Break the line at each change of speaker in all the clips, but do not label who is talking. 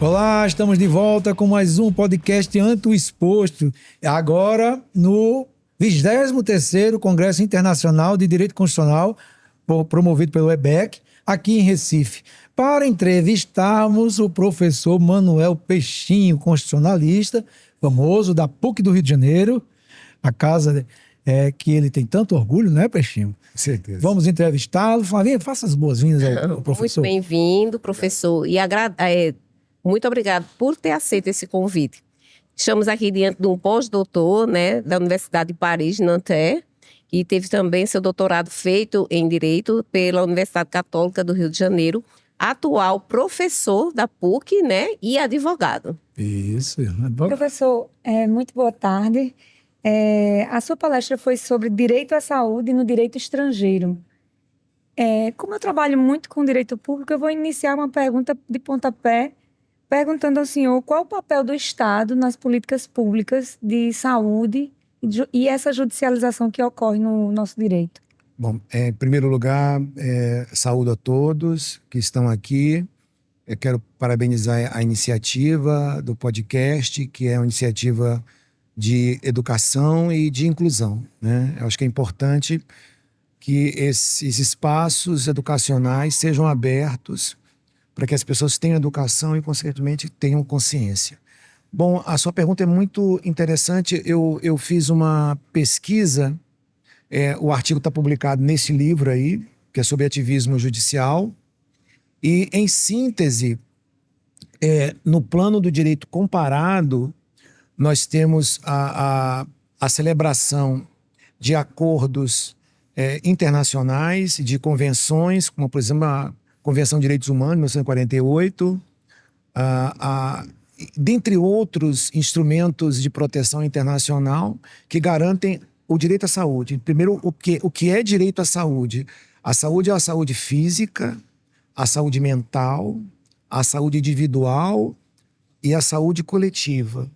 Olá, estamos de volta com mais um podcast Ante o Exposto. Agora no 23º Congresso Internacional de Direito Constitucional, promovido pelo EBEC, aqui em Recife, para entrevistarmos o professor Manuel Peixinho, constitucionalista, famoso da PUC do Rio de Janeiro, a casa que ele tem tanto orgulho, né, Peixinho?
Certeza.
Vamos entrevistá-lo. Flavinha, faça as boas-vindas ao professor.
Muito bem-vindo, professor. E muito obrigado por ter aceito esse convite. Estamos aqui diante de um pós-doutor, né, da Universidade de Paris, Nanterre, e teve também seu doutorado feito em Direito pela Universidade Católica do Rio de Janeiro, atual professor da PUC, né, e advogado.
Isso.
Professor, muito boa tarde. A sua palestra foi sobre direito à saúde no direito estrangeiro. Como eu trabalho muito com direito público, eu vou iniciar uma pergunta de pontapé, perguntando ao senhor qual o papel do Estado nas políticas públicas de saúde e essa judicialização que ocorre no nosso direito.
Bom, em primeiro lugar, saúdo a todos que estão aqui. Eu quero parabenizar a iniciativa do podcast, que é uma iniciativa de educação e de inclusão, né? Eu acho que é importante que esses espaços educacionais sejam abertos para que as pessoas tenham educação e, consequentemente, tenham consciência. Bom, a sua pergunta é muito interessante. Eu fiz uma pesquisa, o artigo está publicado nesse livro aí, que é sobre ativismo judicial, e, em síntese, no plano do direito comparado, nós temos a celebração de acordos internacionais, de convenções, como, por exemplo, a Convenção de Direitos Humanos, de 1948, dentre outros instrumentos de proteção internacional que garantem o direito à saúde. Primeiro, o que é direito à saúde? A saúde é a saúde física, a saúde mental, a saúde individual e a saúde coletiva.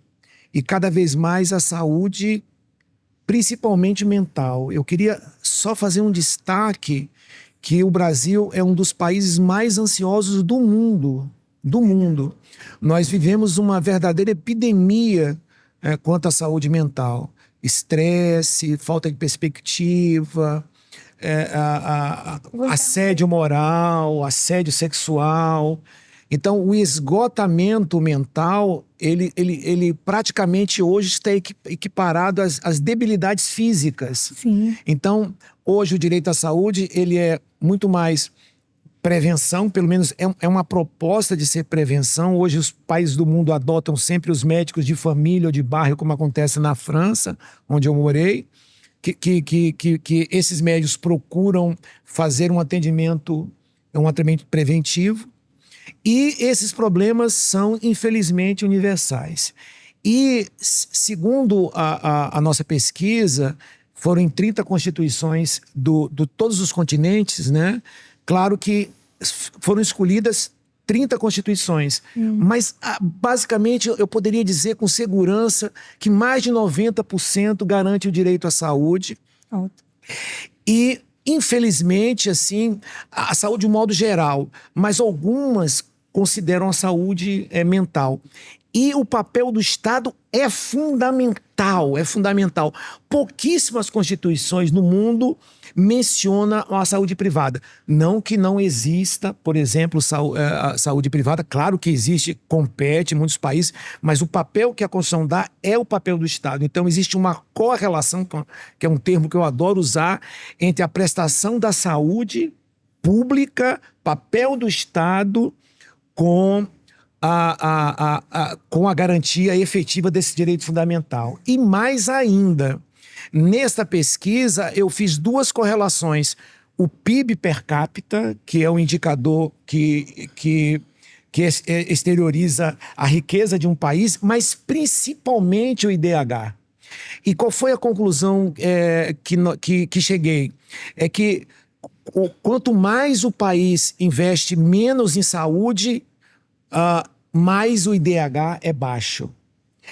E cada vez mais a saúde, principalmente mental. Eu queria só fazer um destaque que o Brasil é um dos países mais ansiosos do mundo. Nós vivemos uma verdadeira epidemia quanto à saúde mental. Estresse, falta de perspectiva, assédio moral, assédio sexual. Então, o esgotamento mental, ele praticamente hoje está equiparado às debilidades físicas.
Sim.
Então, hoje o direito à saúde, ele é muito mais prevenção, pelo menos é uma proposta de ser prevenção. Hoje os países do mundo adotam sempre os médicos de família ou de bairro, como acontece na França, onde eu morei, que esses médicos procuram fazer um atendimento preventivo. E esses problemas são, infelizmente, universais. E, segundo a nossa pesquisa, foram em 30 constituições de todos os continentes, né? Claro que foram escolhidas 30 constituições, mas, basicamente, eu poderia dizer com segurança que mais de 90% garante o direito à saúde.
Alto.
E, infelizmente, assim, a saúde de um modo geral, mas algumas consideram a saúde mental. E o papel do Estado é fundamental. Pouquíssimas constituições no mundo mencionam a saúde privada. Não que não exista, por exemplo, a saúde privada, claro que existe, compete em muitos países, mas o papel que a Constituição dá é o papel do Estado. Então existe uma correlação, que é um termo que eu adoro usar, entre a prestação da saúde pública, papel do Estado, com a garantia efetiva desse direito fundamental. E mais ainda, nesta pesquisa eu fiz duas correlações. O PIB per capita, que é um indicador que exterioriza a riqueza de um país, mas principalmente o IDH. E qual foi a conclusão que cheguei? É que quanto mais o país investe menos em saúde, mais o IDH é baixo.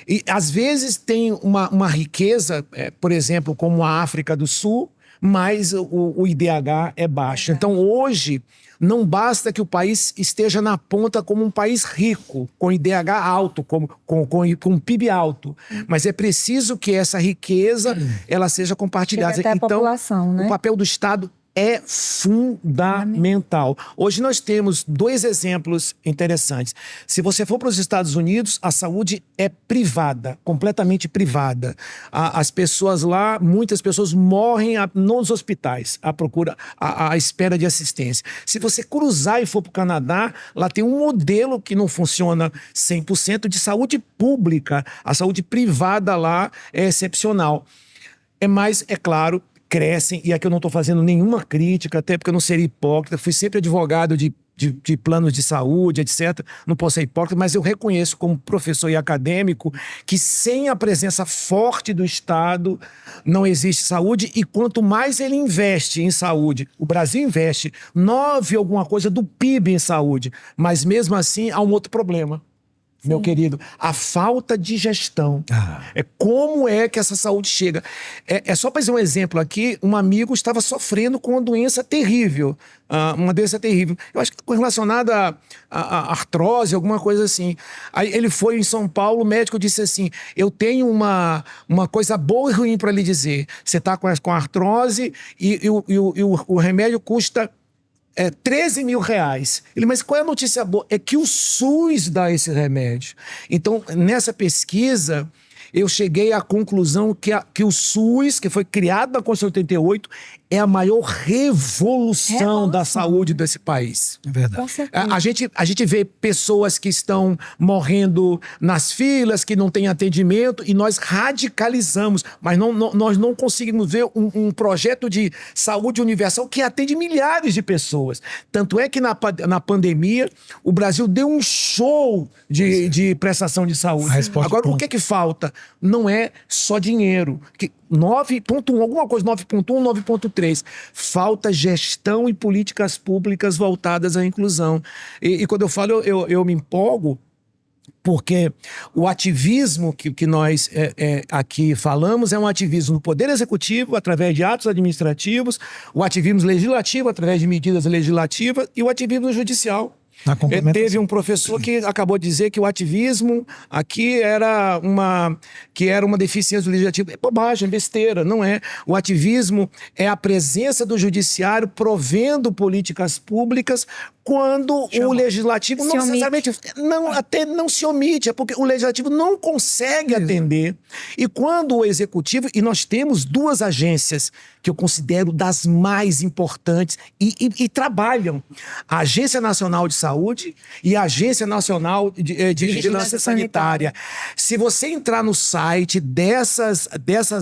E às vezes tem uma riqueza, por exemplo, como a África do Sul, mais o IDH é baixo. Então, hoje, não basta que o país esteja na ponta como um país rico, com IDH alto, com PIB alto, mas é preciso que essa riqueza ela seja compartilhada.
Chega até a
Então,
população, né?
o papel do Estado é fundamental. Hoje nós temos 2 exemplos interessantes. Se você for para os Estados Unidos, a saúde é privada, completamente privada. As pessoas lá, muitas pessoas morrem nos hospitais à espera de assistência. Se você cruzar e for para o Canadá, lá tem um modelo que não funciona 100% de saúde pública. A saúde privada lá é excepcional. Mas, é claro, crescem, e aqui eu não estou fazendo nenhuma crítica, até porque eu não seria hipócrita, fui sempre advogado de planos de saúde, etc. Não posso ser hipócrita, mas eu reconheço como professor e acadêmico que sem a presença forte do Estado não existe saúde, e quanto mais ele investe em saúde, o Brasil investe 9 alguma coisa do PIB em saúde, mas mesmo assim há um outro problema. Meu querido, a falta de gestão. É como é que essa saúde chega. É só para dizer um exemplo aqui, um amigo estava sofrendo com uma doença terrível. Uma doença terrível. Eu acho que relacionada a artrose, alguma coisa assim. Aí ele foi em São Paulo, o médico disse assim, eu tenho uma coisa boa e ruim para lhe dizer. Você está com artrose e o remédio custa 13 mil reais. Ele, mas qual é a notícia boa? É que o SUS dá esse remédio. Então, nessa pesquisa, eu cheguei à conclusão que o SUS, que foi criado na Constituição de 88, é a maior revolução da saúde desse país.
É verdade.
Com certeza.
A gente vê pessoas que estão morrendo nas filas, que não têm atendimento, e nós radicalizamos, mas nós não conseguimos ver um projeto de saúde universal que atende milhares de pessoas. Tanto é que na pandemia o Brasil deu um show de prestação de saúde. Agora, o que falta? Não é só dinheiro. 9.1, alguma coisa, 9.1, 9.3. Falta gestão e políticas públicas voltadas à inclusão. E quando eu falo, eu me empolgo, porque o ativismo que nós aqui falamos é um ativismo do Poder Executivo, através de atos administrativos, o ativismo legislativo, através de medidas legislativas, e o ativismo judicial. Teve um professor que acabou de dizer que o ativismo aqui era uma deficiência do legislativo. É bobagem, besteira, não é. O ativismo é a presença do judiciário provendo políticas públicas quando o legislativo não necessariamente até não se omite, é porque o legislativo não consegue atender. E quando o executivo, e nós temos 2 agências que eu considero das mais importantes e trabalham, a Agência Nacional de Saúde e a Agência Nacional de Vigilância Sanitária. Se você entrar no site dessas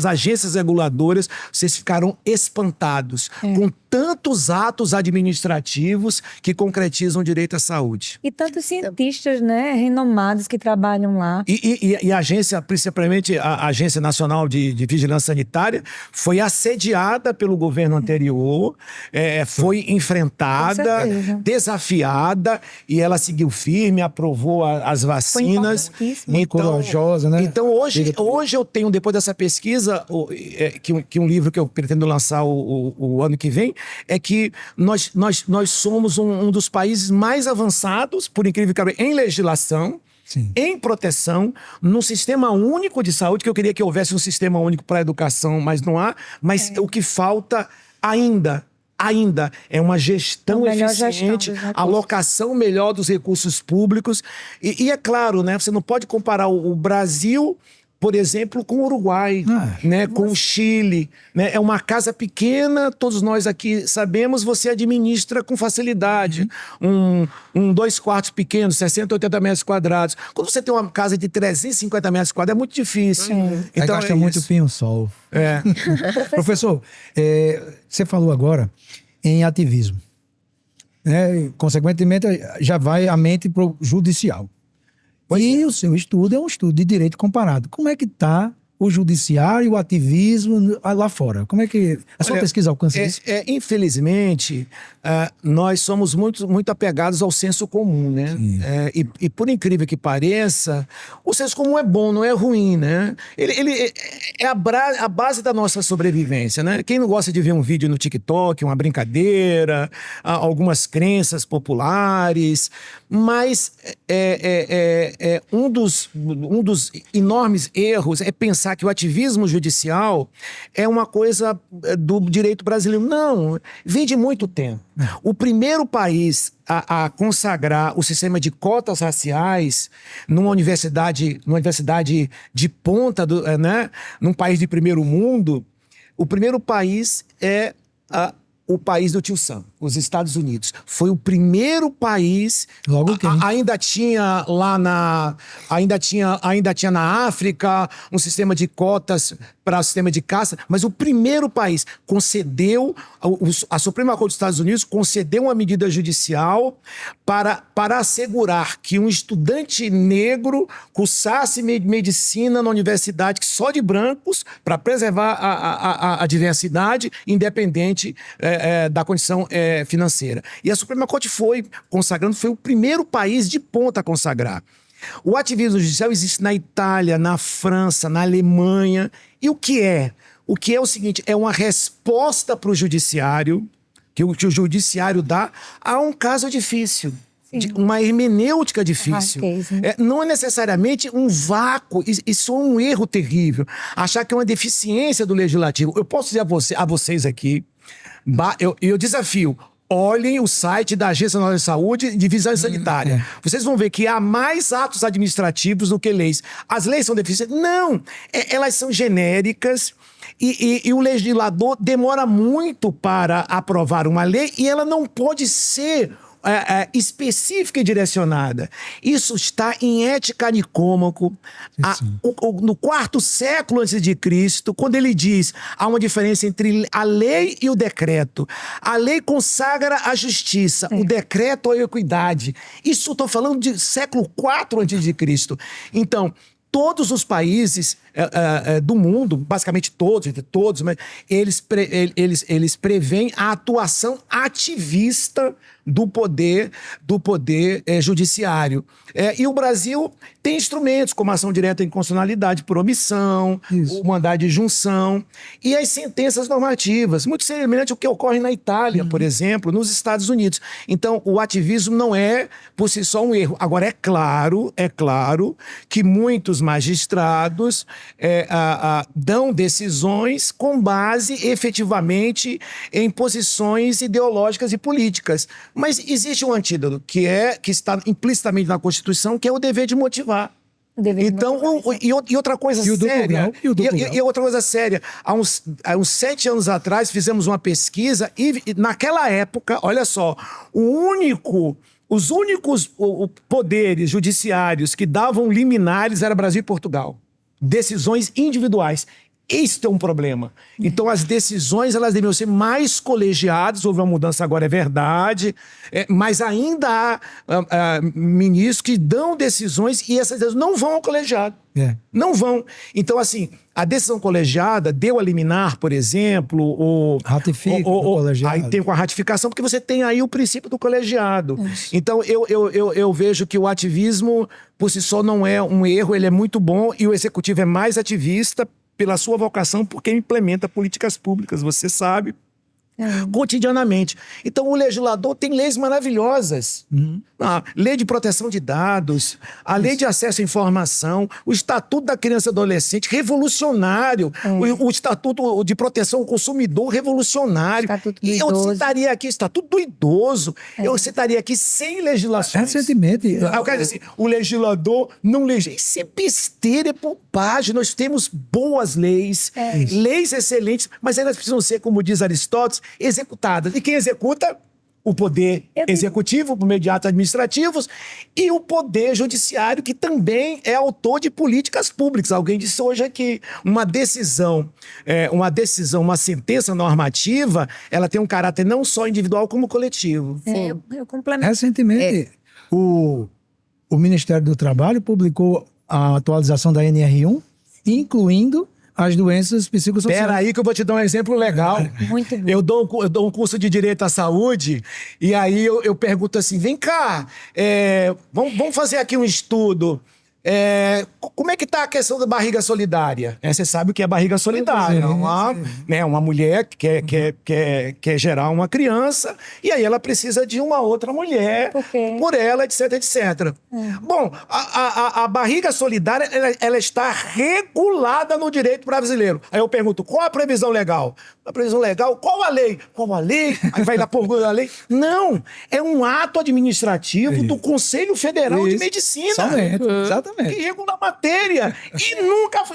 agências reguladoras, vocês ficarão espantados com tantos atos administrativos que concretizam o direito à saúde.
E tantos cientistas, né, renomados que trabalham lá.
E a agência, principalmente a Agência Nacional de Vigilância Sanitária, foi assediada pelo governo anterior, foi enfrentada, desafiada, e ela seguiu firme, aprovou as vacinas.
Muito corajosa, né?
Então, hoje eu tenho, depois dessa pesquisa, que um livro que eu pretendo lançar o ano que vem, é que nós somos um dos países mais avançados, por incrível que pareça, em legislação, em proteção, num sistema único de saúde, que eu queria que houvesse um sistema único para a educação, mas não há. Mas o que falta ainda é uma gestão eficiente, alocação melhor dos recursos públicos. E é claro, né, você não pode comparar o Brasil, por exemplo, com o Uruguai, né, com o Chile. Né? É uma casa pequena, todos nós aqui sabemos, você administra com facilidade. 2 quartos pequenos, 60, 80 metros quadrados. Quando você tem uma casa de 350 metros quadrados, é muito difícil.
Então, gasta muito pinho-sol. Professor, você falou agora em ativismo. Consequentemente, já vai a mente para o judicial. E o seu estudo é um estudo de direito comparado. Como é que está o judiciário, o ativismo lá fora? Como é que a sua pesquisa alcança isso?
Infelizmente, nós somos muito apegados ao senso comum, né? E por incrível que pareça, o senso comum é bom, não é ruim, né? Ele é a base da nossa sobrevivência, né? Quem não gosta de ver um vídeo no TikTok, uma brincadeira, algumas crenças populares, mas um dos enormes erros é pensar que o ativismo judicial é uma coisa do direito brasileiro. Não, vem de muito tempo. O primeiro país a consagrar o sistema de cotas raciais numa universidade de ponta, né? Num país de primeiro mundo, o primeiro país é o país do tio Sam, os Estados Unidos. Foi o primeiro país.
Logo quem?
Ainda tinha na África um sistema de cotas para o sistema de caça, mas o primeiro país concedeu, a Suprema Corte dos Estados Unidos concedeu uma medida judicial para assegurar que um estudante negro cursasse medicina na universidade só de brancos, para preservar a diversidade, independente da condição financeira. E a Suprema Corte foi o primeiro país de ponta a consagrar. O ativismo judicial existe na Itália, na França, na Alemanha. E o que é? O que é o seguinte, é uma resposta para o judiciário, que o judiciário dá a um caso difícil. Uma hermenêutica difícil. Não é necessariamente um vácuo. Isso é um erro terrível. Achar que é uma deficiência do legislativo. Eu posso dizer a vocês aqui, eu desafio, olhem o site da Agência Nacional de Saúde de Vigilância Sanitária. Vocês vão ver que há mais atos administrativos do que leis. As leis são deficientes? Não! Elas são genéricas e o legislador demora muito para aprovar uma lei e ela não pode ser específica e direcionada. Isso está em Ética Nicômaco, no 4º século antes de Cristo, quando ele diz há uma diferença entre a lei e o decreto. A lei consagra a justiça, o decreto a equidade. Isso estou falando de século 4 antes de Cristo. Então, todos os países do mundo, basicamente todos, mas eles preveem a atuação ativista do poder judiciário. E o Brasil tem instrumentos como ação direta em inconstitucionalidade por omissão, o mandado de junção e as sentenças normativas, muito semelhante ao que ocorre na Itália, por exemplo, nos Estados Unidos. Então, o ativismo não é por si só um erro. Agora, é claro que muitos magistrados dão decisões com base efetivamente em posições ideológicas e políticas. Mas existe um antídoto que está implicitamente na Constituição, que é o dever de motivar. E outra coisa séria. E outra coisa séria. Há uns 7 anos atrás fizemos uma pesquisa e naquela época, olha só, os únicos poderes judiciários que davam liminares era Brasil e Portugal. Decisões individuais. Este é um problema. Então, as decisões elas deveriam ser mais colegiadas. Houve uma mudança agora, é verdade. Mas ainda há ministros que dão decisões e essas decisões não vão ao colegiado. Não vão. Então, assim, a decisão colegiada deu a liminar, por exemplo,
ratifica o colegiado.
Aí tem com a ratificação, porque você tem aí o princípio do colegiado. Então, eu vejo que o ativismo, por si só, não é um erro, ele é muito bom e o executivo é mais ativista pela sua vocação, porque implementa políticas públicas, você sabe, cotidianamente. Então, o legislador tem leis maravilhosas. A lei de proteção de dados, a lei de acesso à informação, o Estatuto da Criança e Adolescente, revolucionário, o Estatuto de Proteção ao Consumidor, revolucionário. Eu citaria aqui o Estatuto do Idoso, eu citaria aqui 100 legislações.
Recentemente.
Eu quero dizer assim, o legislador não legisla. Isso é besteira, é bobagem. Nós temos boas leis, leis excelentes, mas elas precisam ser, como diz Aristóteles, executadas. E quem executa? O poder executivo, por meio de atos administrativos, e o poder judiciário, que também é autor de políticas públicas. Alguém disse hoje aqui, uma sentença normativa, ela tem um caráter não só individual, como coletivo.
Eu complemento.
Recentemente, o Ministério do Trabalho publicou a atualização da NR1, incluindo as doenças psicossociais.
Pera aí que eu vou te dar um exemplo legal.
Muito bom.
Eu dou um curso de Direito à Saúde e aí eu pergunto assim, vem cá, vamos fazer aqui um estudo. Como é que tá a questão da barriga solidária? Você sabe o que é barriga solidária. Uma mulher que quer gerar uma criança e aí ela precisa de uma outra mulher por ela, etc, etc. Bom, a barriga solidária, ela está regulada no direito brasileiro. Aí eu pergunto, qual a previsão legal? A previsão legal, qual a lei? Qual a lei? Aí vai lá por a lei. Não, é um ato administrativo do Conselho Federal de Medicina.
Exatamente.
Que regula a matéria e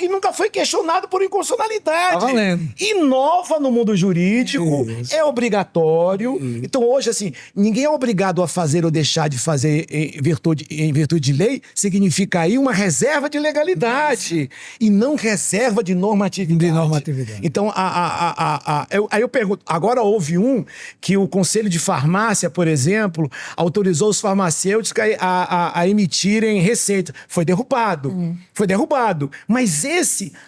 nunca foi questionado por inconstitucionalidade.
Tá valendo.
Inova no mundo jurídico, é obrigatório. Então hoje, assim, ninguém é obrigado a fazer ou deixar de fazer em virtude de lei, significa aí uma reserva de legalidade e não reserva de normatividade. Então, aí eu pergunto, agora houve que o Conselho de Farmácia, por exemplo, autorizou os farmacêuticos a emitirem receita. Foi derrubado. Mas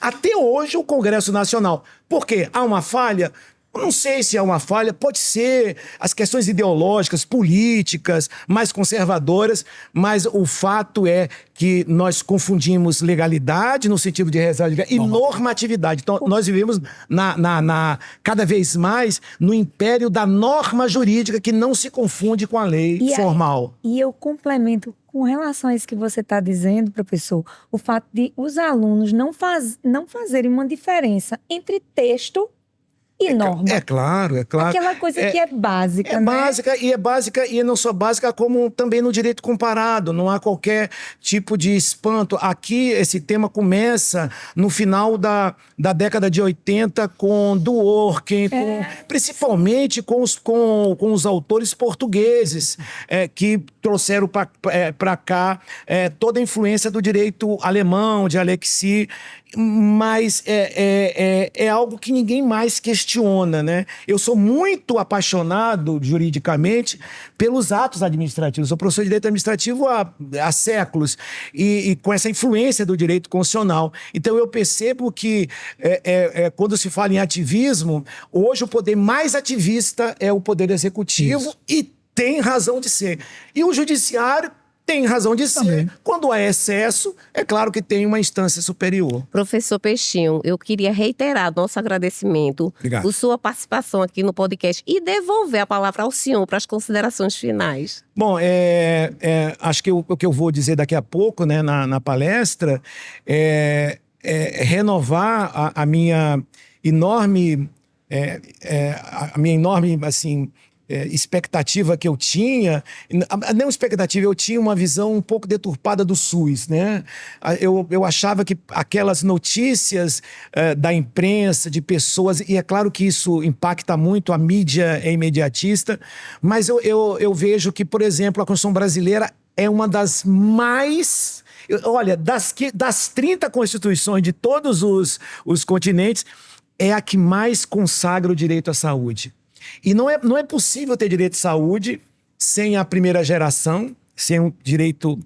até hoje, o Congresso Nacional. Por quê? Há uma falha? Eu não sei se é uma falha, pode ser as questões ideológicas, políticas, mais conservadoras, mas o fato é que nós confundimos legalidade, no sentido de reserva e normatividade. Então, nós vivemos cada vez mais no império da norma jurídica que não se confunde com a lei formal.
E eu complemento com relação a isso que você está dizendo, professor, o fato de os alunos não fazerem uma diferença entre texto e norma.
É claro.
Aquela coisa que é básica, né?
Básica e não só básica, como também no direito comparado. Não há qualquer tipo de espanto. Aqui, esse tema começa no final da década de 80 com Dworkin, principalmente com os autores portugueses, que trouxeram para cá toda a influência do direito alemão, de Alexis, mas é algo que ninguém mais questiona, né? Eu sou muito apaixonado juridicamente pelos atos administrativos. Sou professor de direito administrativo há séculos e com essa influência do direito constitucional. Então eu percebo que quando se fala em ativismo, hoje o poder mais ativista é o poder executivo e tem razão de ser. E o judiciário tem razão de ser. Também. Quando há excesso, é claro que tem uma instância superior.
Professor Peixinho, eu queria reiterar nosso agradecimento por sua participação aqui no podcast e devolver a palavra ao senhor para as considerações finais.
Bom, acho que o que eu vou dizer daqui a pouco, né, na palestra, renovar a minha enorme, assim, expectativa que eu tinha, não expectativa, eu tinha uma visão um pouco deturpada do SUS, né? Eu achava que aquelas notícias da imprensa, de pessoas, e é claro que isso impacta muito, a mídia é imediatista, mas eu vejo que, por exemplo, a Constituição brasileira é uma das mais... Olha, das 30 constituições de todos os continentes, é a que mais consagra o direito à saúde. E não é possível ter direito à saúde sem a primeira geração, sem direito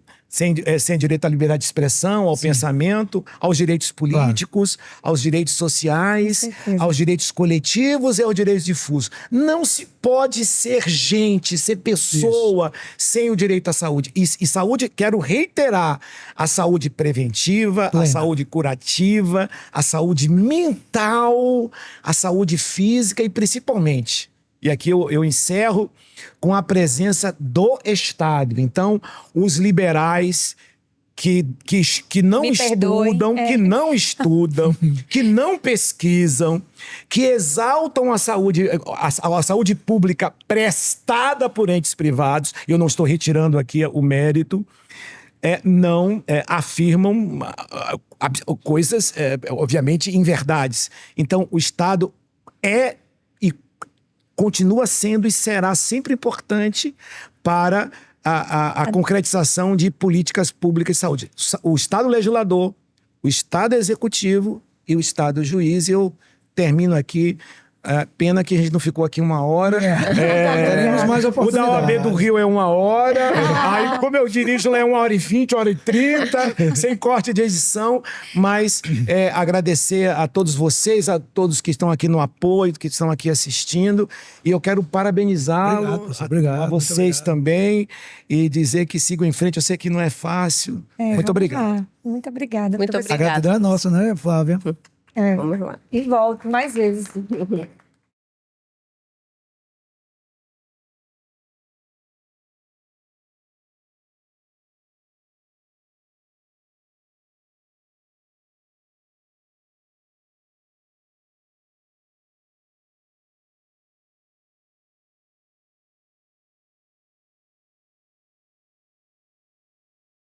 à liberdade de expressão, ao pensamento, aos direitos políticos, aos direitos sociais, aos direitos coletivos e aos direitos difusos. Não se pode ser gente, ser pessoa sem o direito à saúde. E saúde, quero reiterar, a saúde preventiva, a saúde curativa, a saúde mental, a saúde física e principalmente... E aqui eu encerro com a presença do Estado. Então, os liberais que não estudam, que não pesquisam, que exaltam a saúde pública prestada por entes privados, eu não estou retirando aqui o mérito, não afirmam coisas, obviamente, inverdades. Então, o Estado continua sendo e será sempre importante para a concretização de políticas públicas de saúde. O Estado legislador, o Estado executivo e o Estado juiz. Eu termino aqui Pena que a gente não ficou aqui 1 hora.
Teremos mais
O da
oportunidades.
OAB do Rio é 1 hora. Aí, como eu dirijo, lá é 1h20, 1h30, sem corte de edição. Mas agradecer a todos vocês, a todos que estão aqui no apoio, que estão aqui assistindo. E eu quero parabenizá-lo,
Obrigado,
a
muito
vocês
obrigado.
também. E dizer que sigam em frente. Eu sei que não é fácil. Muito
vamos
obrigado.
lá. Muito obrigada.
Muito
por você.
A gratidão é nossa, né, Flávia?
Vamos lá.
E volto mais vezes.